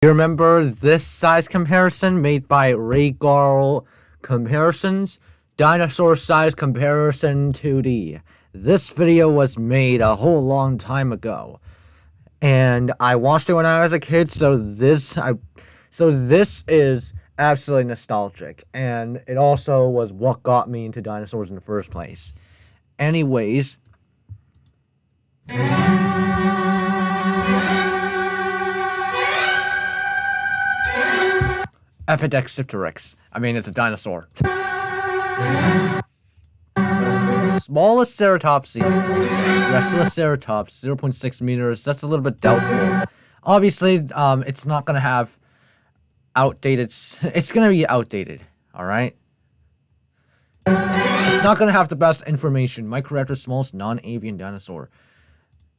You remember this size comparison made by Rhaegar Comparisons? Dinosaur size comparison 2D. This video was made a whole long time ago, and I watched it when I was a kid. So this is absolutely nostalgic, and it also was what got me into dinosaurs in the first place. Anyways. Epidexipteryx. I mean, it's a dinosaur. Smallest ceratopsy. Graciliceratops, 0.6 meters. That's a little bit doubtful. Obviously, it's not going to have outdated... It's going to be outdated, alright? It's not going to have the best information. Microraptor, smallest non-avian dinosaur.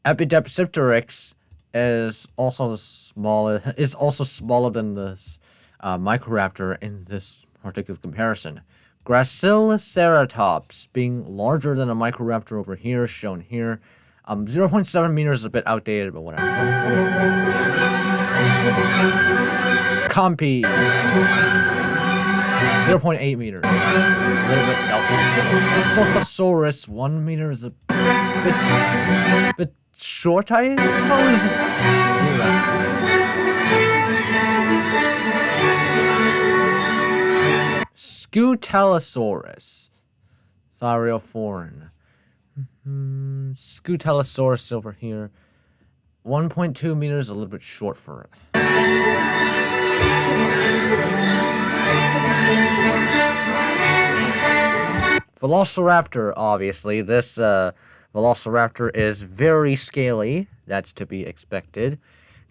Epidexipteryx is also smaller than the Microraptor in this particular comparison. Graciliceratops being larger than a Microraptor over here, shown here. 0.7 meters is a bit outdated, but whatever. Compi. 0.8 meters. A little bit outdated. Sauropods, 1 meter is a bit short, I suppose. Scutellosaurus. Thyreophorn. Scutellosaurus over here. 1.2 meters, a little bit short for it. Velociraptor, obviously. This Velociraptor is very scaly. That's to be expected,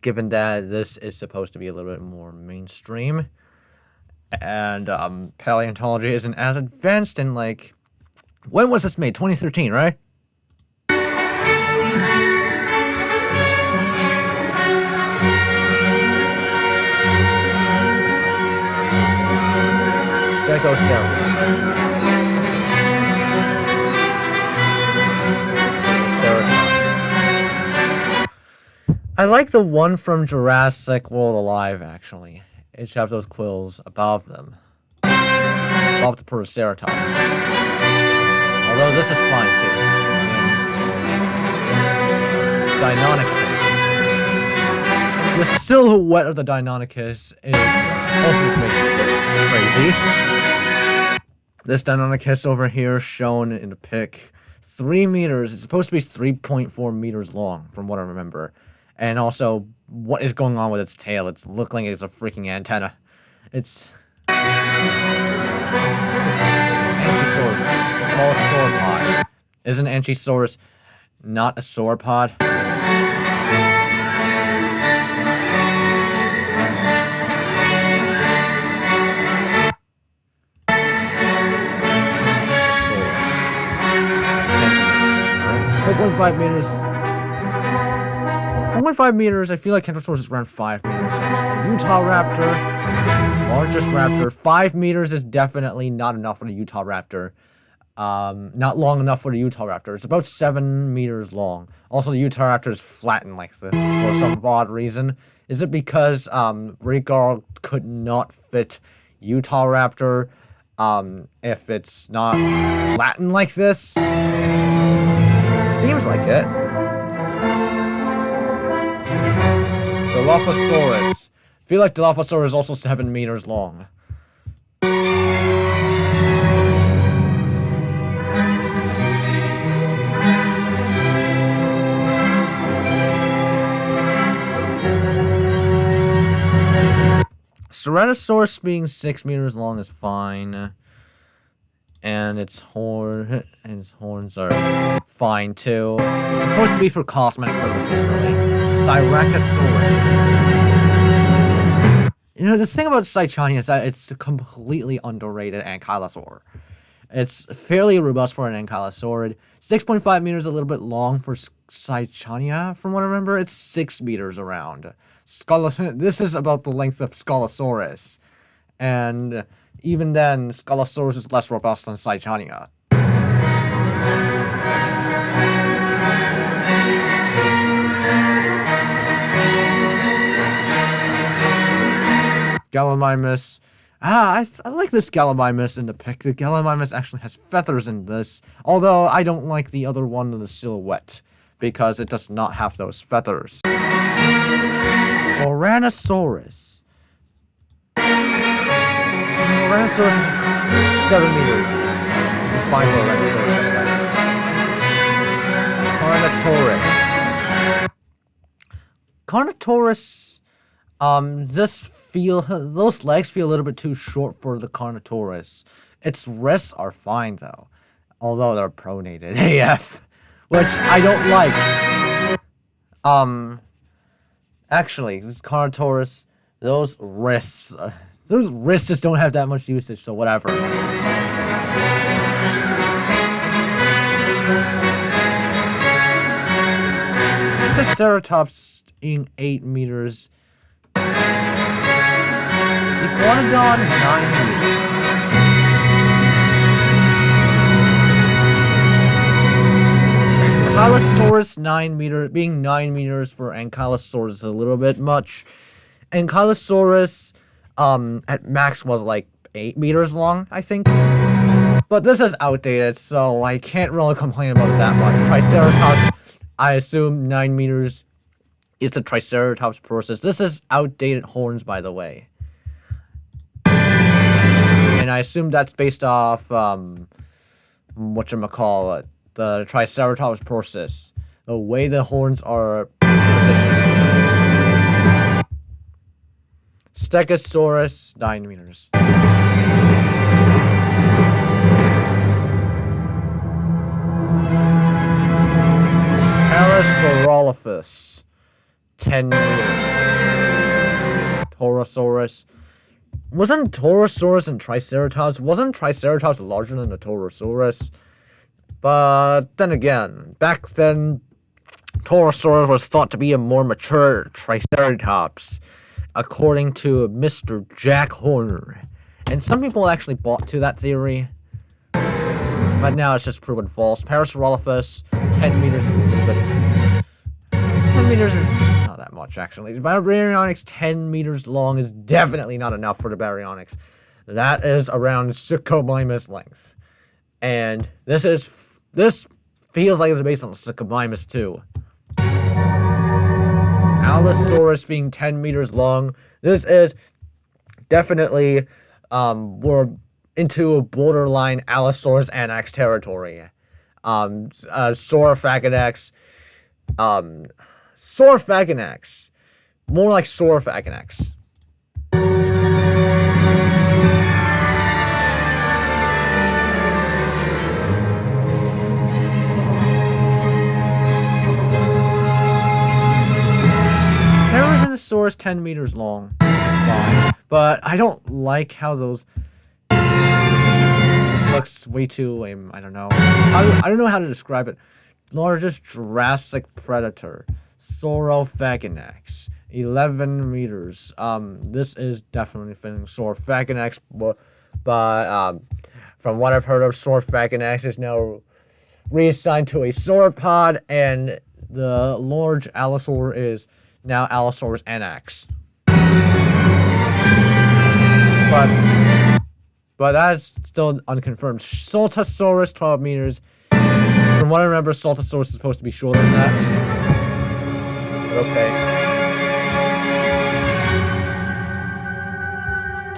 given that this is supposed to be a little bit more mainstream. And paleontology isn't as advanced in, like... When was this made? 2013, right? Stegosaurus. I like the one from Jurassic World Alive, actually. It should have those quills above them. Above the Proceratops. Although this is fine, too. Deinonychus. The silhouette of the Deinonychus is also just makes it crazy. This Deinonychus over here, shown in the pic, 3 meters. It's supposed to be 3.4 meters long, from what I remember. And also, what is going on with its tail? It's looking like it's a freaking antenna. It's an Anchisaurus. Smallest sauropod. Isn't Anchisaurus not a sauropod? Like 1.5 meters. 1.5 meters, I feel like Kentrosaurus is around 5 meters. Utah Raptor, largest raptor. 5 meters is definitely not enough for the Utah Raptor. Not long enough for the Utah Raptor. It's about 7 meters long. Also, the Utah Raptor is flattened like this for some odd reason. Is it because Rhaegar could not fit Utah Raptor if it's not flattened like this? Seems like it. Dilophosaurus. I feel like Dilophosaurus is also 7 meters long. Ceratosaurus being 6 meters long is fine. And its horns are fine too. It's supposed to be for cosmetic purposes, really. Styracosaurus. You know, the thing about Cychania is that it's a completely underrated ankylosaur. It's fairly robust for an ankylosaurid. 6.5 meters, a little bit long for Cychania, from what I remember. It's 6 meters around. This is about the length of Scolosaurus. And even then, Scolosaurus is less robust than Cychania. Gallimimus. I like this Gallimimus in the pic. The Gallimimus actually has feathers in this, although I don't like the other one in the silhouette, because it does not have those feathers. Tyrannosaurus. Tyrannosaurus is 7 meters. This is fine for a Tyrannosaurus. Carnotaurus. Those legs feel a little bit too short for the Carnotaurus. Its wrists are fine though, although they're pronated AF, which I don't like. Actually, this Carnotaurus, those wrists just don't have that much usage, so whatever. Triceratops in 8 meters. Iguanodon, 9 meters. Ankylosaurus, 9 meters. Being 9 meters for Ankylosaurus is a little bit much. Ankylosaurus, at max was like 8 meters long, I think. But this is outdated, so I can't really complain about it that much. Triceratops, I assume 9 meters is the Triceratops process. This is outdated horns, by the way. And I assume that's based off, whatchamacallit, the Triceratops process. The way the horns are positioned. Stegosaurus, 9 meters. Parasaurolophus, 10 meters. Torosaurus. Wasn't Torosaurus and Triceratops? Wasn't Triceratops larger than the Torosaurus? But then again, back then, Torosaurus was thought to be a more mature Triceratops, according to Mr. Jack Horner. And some people actually bought to that theory. But now it's just proven false. Parasaurolophus, 10 meters is a little bit... 10 meters is not that much, actually. The Baryonyx, 10 meters long, is definitely not enough for the Baryonyx. That is around Suchomimus length. And this feels like it's based on Suchomimus, too. Allosaurus being 10 meters long. This is definitely, we're into a borderline Allosaurus Anax territory. Saurophagonax. Saurophagonax. More like Saurophagonax. Ceratosaurus 10 meters long. It's fine. But I don't like how those... This looks way too lame. I don't know. I don't know how to describe it. Largest Jurassic predator. Saurophagonax. 11 meters. This is definitely fitting Saurophagonax, but from what I've heard of, Saurophagonax is now reassigned to a sauropod, and the large Allosaur is now Allosaurus Anax. But that's still unconfirmed. Saltosaurus, 12 meters. From what I remember, Saltosaurus is supposed to be shorter than that. But okay.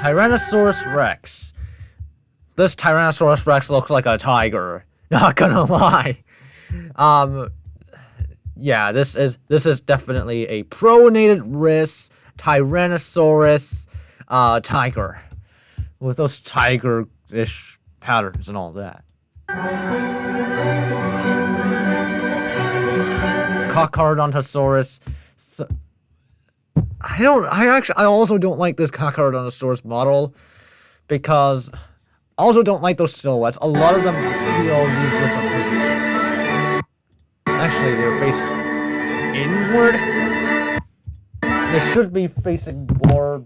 Tyrannosaurus Rex. This Tyrannosaurus Rex looks like a tiger. Not gonna lie. Yeah, this is definitely a pronated wrist Tyrannosaurus tiger. With those tiger-ish patterns and all that. Carcharodontosaurus. I also don't like this Carcharodontosaurus model, because I also don't like those silhouettes. A lot of them feel these wrists are pretty. Actually, they're facing inward. They should be facing more.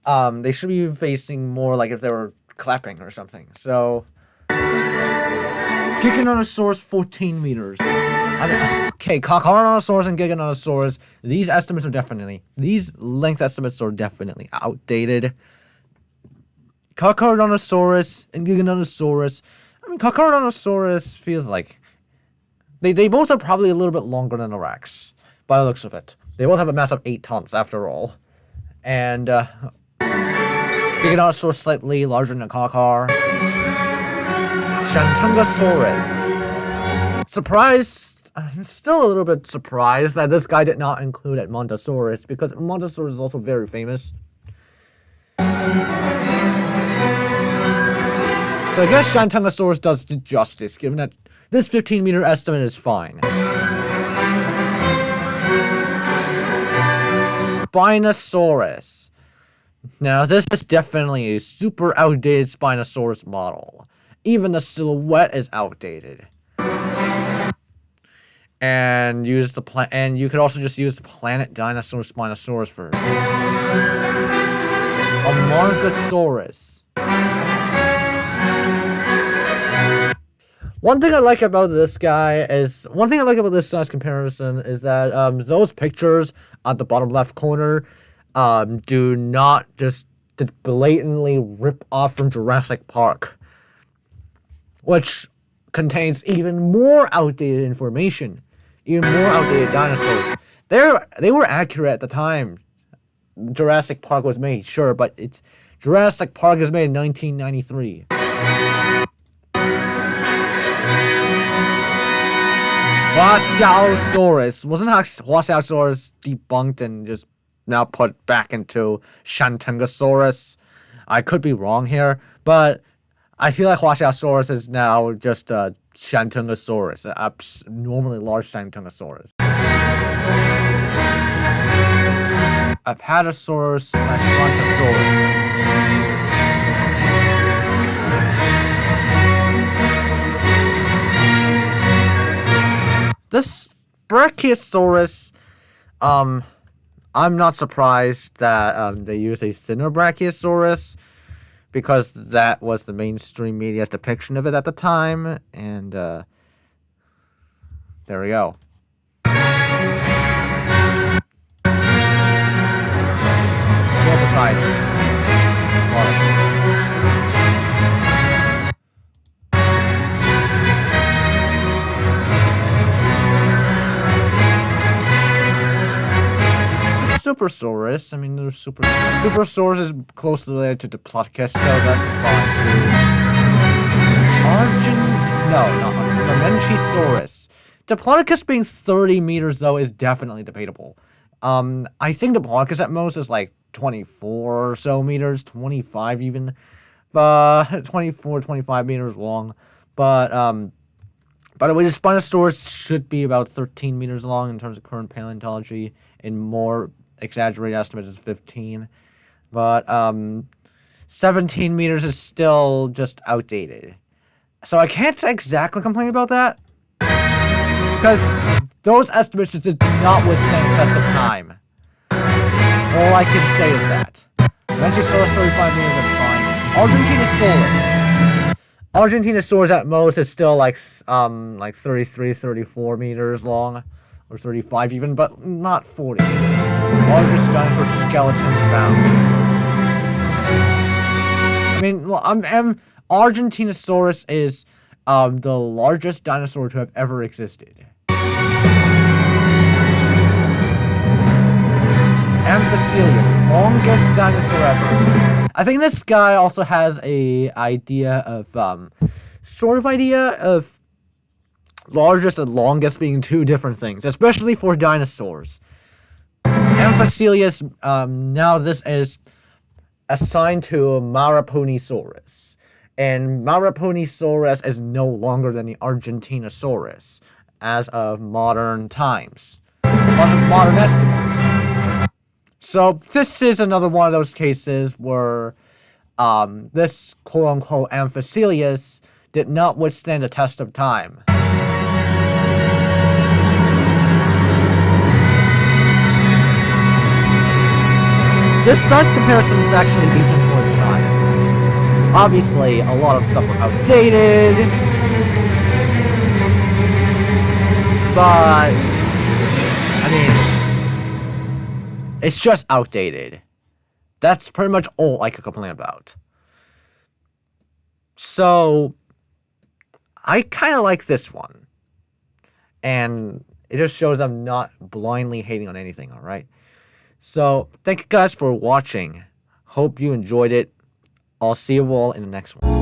They should be facing more like if they were clapping or something. So, Giganotosaurus 14 meters. I Okay, Carcharodontosaurus and Giganotosaurus. These length estimates are definitely outdated. Carcharodontosaurus and Giganotosaurus. I mean, Carcharodontosaurus feels like they both are probably a little bit longer than a Rex, by the looks of it. They both have a mass of 8 tons, after all. And Giganotosaurus slightly larger than a Carchar. Shantungosaurus. I'm still a little bit surprised that this guy did not include Edmontosaurus, because Edmontosaurus is also very famous. But I guess Shantungosaurus does justice, given that this 15-meter estimate is fine. Spinosaurus. Now, this is definitely a super outdated Spinosaurus model. Even the silhouette is outdated. And you could also just use the Planet Dinosaur Spinosaurus for Amargasaurus. One thing I like about this guy's comparison is that those pictures at the bottom left corner do not just blatantly rip off from Jurassic Park, which contains even more outdated information, even more outdated dinosaurs. They were accurate at the time Jurassic Park was made, sure, but Jurassic Park was made in 1993. Huasiaosaurus. Wasn't Huasiaosaurus debunked and just now put back into Shantungosaurus? I could be wrong here, but I feel like Huasiaosaurus is now just a Shantungosaurus, an abnormally large Shantungosaurus. Apatosaurus and Brontosaurus. This Brachiosaurus, I'm not surprised that they use a thinner Brachiosaurus, because that was the mainstream media's depiction of it at the time, and there we go. Sauropods. Supersaurus. I mean, there's Supersaurus is closely related to Diplodocus, so that's fine. Mamenchisaurus. Diplodocus being 30 meters, though, is definitely debatable. I think Diplodocus at most is like 24 or so meters, 25 even, but 24, 25 meters long. But by the way, the Spinosaurus should be about 13 meters long in terms of current paleontology, and more exaggerated estimates is 15. But 17 meters is still just outdated. So I can't exactly complain about that, because those estimates just did not withstand the test of time. All I can say is that. Venturesaurus 35 meters, that's fine. Argentinosaurus at most is still like 33, 34 meters long, or 35 even, but not 40. Largest dinosaur skeleton found. I mean, Argentinosaurus is the largest dinosaur to have ever existed. Amphicelius, longest dinosaur ever. I think this guy also has a idea of largest and longest being two different things, especially for dinosaurs. Amphicelius, now this is assigned to Maraponisaurus, and Maraponisaurus is no longer than the Argentinosaurus as of modern times, modern estimates. So this is another one of those cases where this quote-unquote Amphicelius did not withstand the test of time. This size comparison is actually decent for its time. Obviously, a lot of stuff were outdated. But I mean, it's just outdated. That's pretty much all I could complain about. So I kind of like this one. And it just shows I'm not blindly hating on anything, alright? So, thank you guys for watching. Hope you enjoyed it. I'll see you all in the next one.